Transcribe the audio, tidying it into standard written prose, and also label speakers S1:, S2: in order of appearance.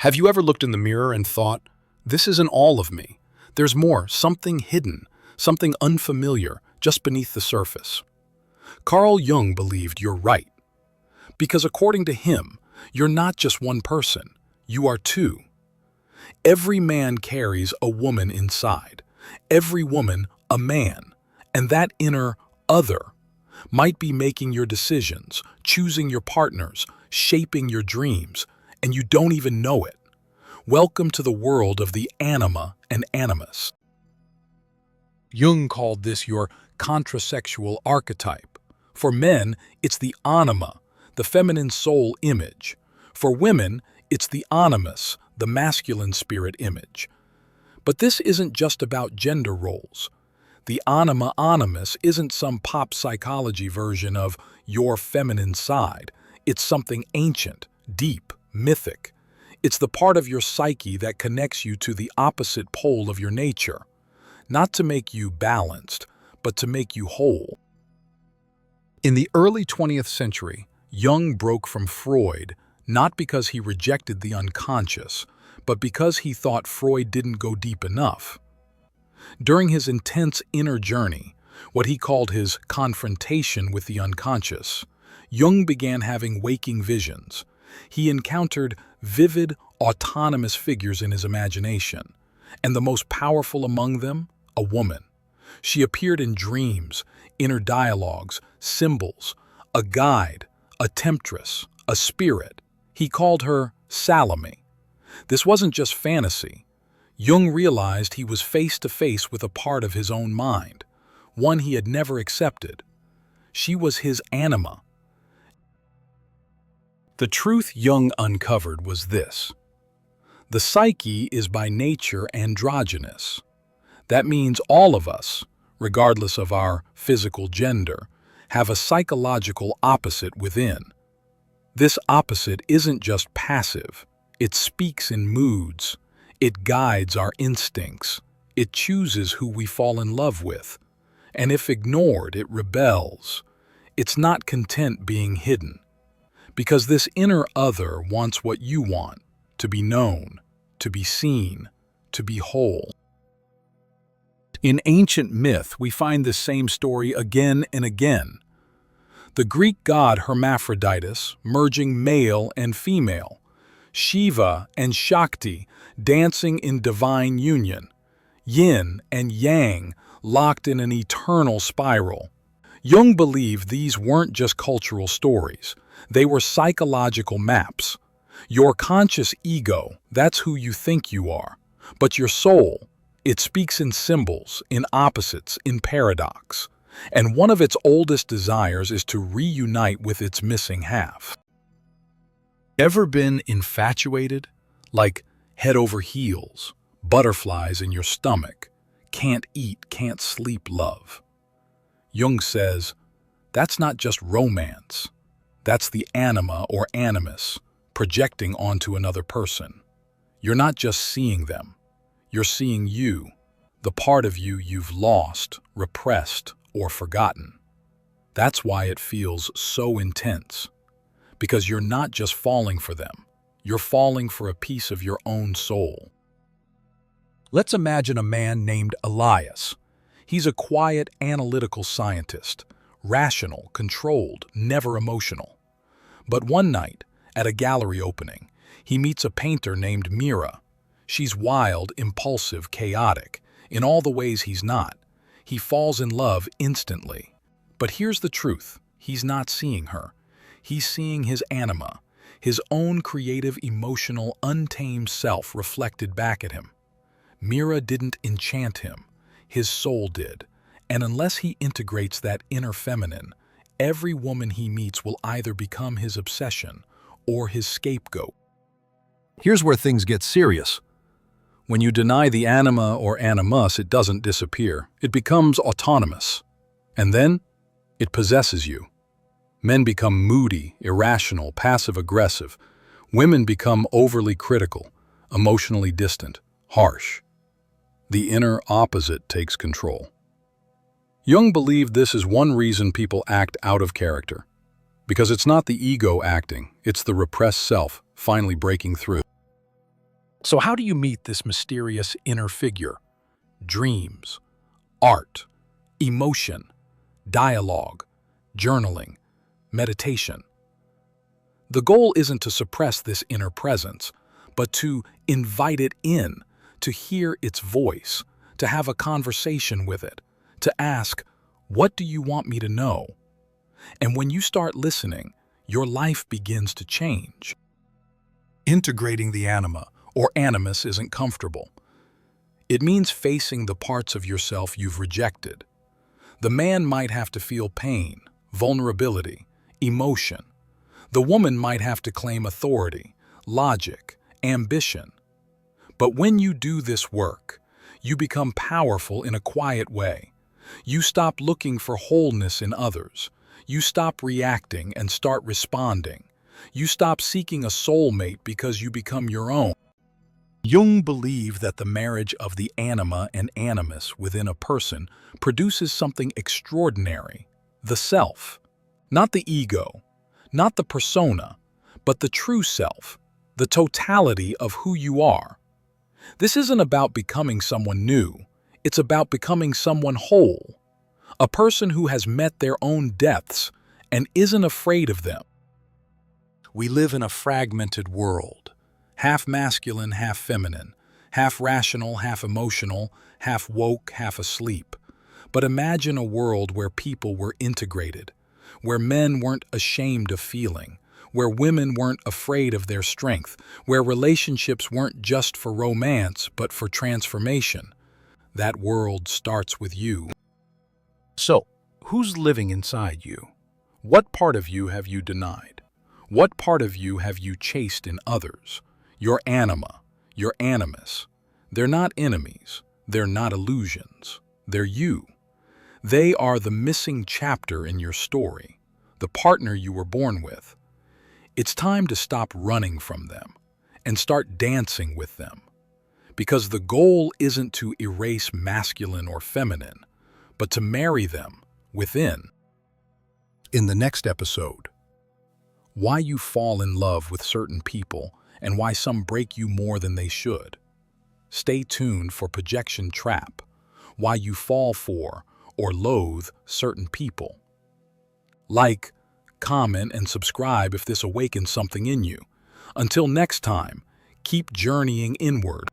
S1: Have you ever looked in the mirror and thought, this isn't all of me? There's more, something hidden, something unfamiliar, just beneath the surface. Carl Jung believed you're right. Because according to him, you're not just one person, you are two. Every man carries a woman inside, every woman a man, and that inner other might be making your decisions, choosing your partners, shaping your dreams, and you don't even know it. Welcome to the world of the Anima and Animus. Jung called this your contrasexual archetype. For men, it's the Anima, the feminine soul image. For women, it's the Animus, the masculine spirit image. But this isn't just about gender roles. The Anima Animus isn't some pop psychology version of your feminine side. It's something ancient, deep, mythic. It's the part of your psyche that connects you to the opposite pole of your nature. Not to make you balanced, but to make you whole. In the early 20th century, Jung broke from Freud not because he rejected the unconscious, but because he thought Freud didn't go deep enough. During his intense inner journey, what he called his confrontation with the unconscious, Jung began having waking visions. He encountered vivid, autonomous figures in his imagination, and the most powerful among them, a woman. She appeared in dreams, inner dialogues, symbols, a guide, a temptress, a spirit. He called her Salome. This wasn't just fantasy. Jung realized he was face to face with a part of his own mind, one he had never accepted. She was his anima. The truth Jung uncovered was this. The psyche is by nature androgynous. That means all of us, regardless of our physical gender, have a psychological opposite within. This opposite isn't just passive. It speaks in moods. It guides our instincts. It chooses who we fall in love with. And if ignored, it rebels. It's not content being hidden. Because this inner other wants what you want, to be known, to be seen, to be whole. In ancient myth, we find this same story again and again. The Greek god Hermaphroditus merging male and female, Shiva and Shakti dancing in divine union, yin and yang locked in an eternal spiral. Jung believed these weren't just cultural stories. They were psychological maps. Your conscious ego, that's who you think you are. But your soul, it speaks in symbols, in opposites, in paradox. And one of its oldest desires is to reunite with its missing half. Ever been infatuated? Like head over heels, butterflies in your stomach, can't eat, can't sleep love. Jung says, that's not just romance. That's the anima or animus projecting onto another person. You're not just seeing them. You're seeing you, the part of you you've lost, repressed, or forgotten. That's why it feels so intense. Because you're not just falling for them. You're falling for a piece of your own soul. Let's imagine a man named Elias. He's a quiet, analytical scientist, rational, controlled, never emotional. But one night, at a gallery opening, he meets a painter named Mira. She's wild, impulsive, chaotic, in all the ways he's not. He falls in love instantly. But here's the truth. He's not seeing her. He's seeing his anima, his own creative, emotional, untamed self reflected back at him. Mira didn't enchant him. His soul did. And unless he integrates that inner feminine, every woman he meets will either become his obsession or his scapegoat. Here's where things get serious. When you deny the anima or animus, it doesn't disappear. It becomes autonomous. And then, it possesses you. Men become moody, irrational, passive-aggressive. Women become overly critical, emotionally distant, harsh. The inner opposite takes control. Jung believed this is one reason people act out of character. Because it's not the ego acting, it's the repressed self finally breaking through. So how do you meet this mysterious inner figure? Dreams, art, emotion, dialogue, journaling, meditation. The goal isn't to suppress this inner presence, but to invite it in, to hear its voice, to have a conversation with it, to ask, what do you want me to know? And when you start listening, your life begins to change. Integrating the anima, or animus, isn't comfortable. It means facing the parts of yourself you've rejected. The man might have to feel pain, vulnerability, emotion. The woman might have to claim authority, logic, ambition. But when you do this work, you become powerful in a quiet way. You stop looking for wholeness in others. You stop reacting and start responding. You stop seeking a soulmate because you become your own. Jung believed that the marriage of the anima and animus within a person produces something extraordinary, the self. Not the ego, not the persona, but the true self, the totality of who you are. This isn't about becoming someone new, it's about becoming someone whole, a person who has met their own depths and isn't afraid of them. We live in a fragmented world, half masculine, half feminine, half rational, half emotional, half woke, half asleep. But imagine a world where people were integrated, where men weren't ashamed of feeling, where women weren't afraid of their strength, where relationships weren't just for romance but for transformation. That world starts with you. So, who's living inside you? What part of you have you denied? What part of you have you chased in others? Your anima, your animus. They're not enemies. They're not illusions. They're you. They are the missing chapter in your story, the partner you were born with. It's time to stop running from them and start dancing with them. Because the goal isn't to erase masculine or feminine, but to marry them within. In the next episode, why you fall in love with certain people and why some break you more than they should. Stay tuned for Projection Trap, why you fall for or loathe certain people. Like, comment, and subscribe if this awakens something in you. Until next time, keep journeying inward.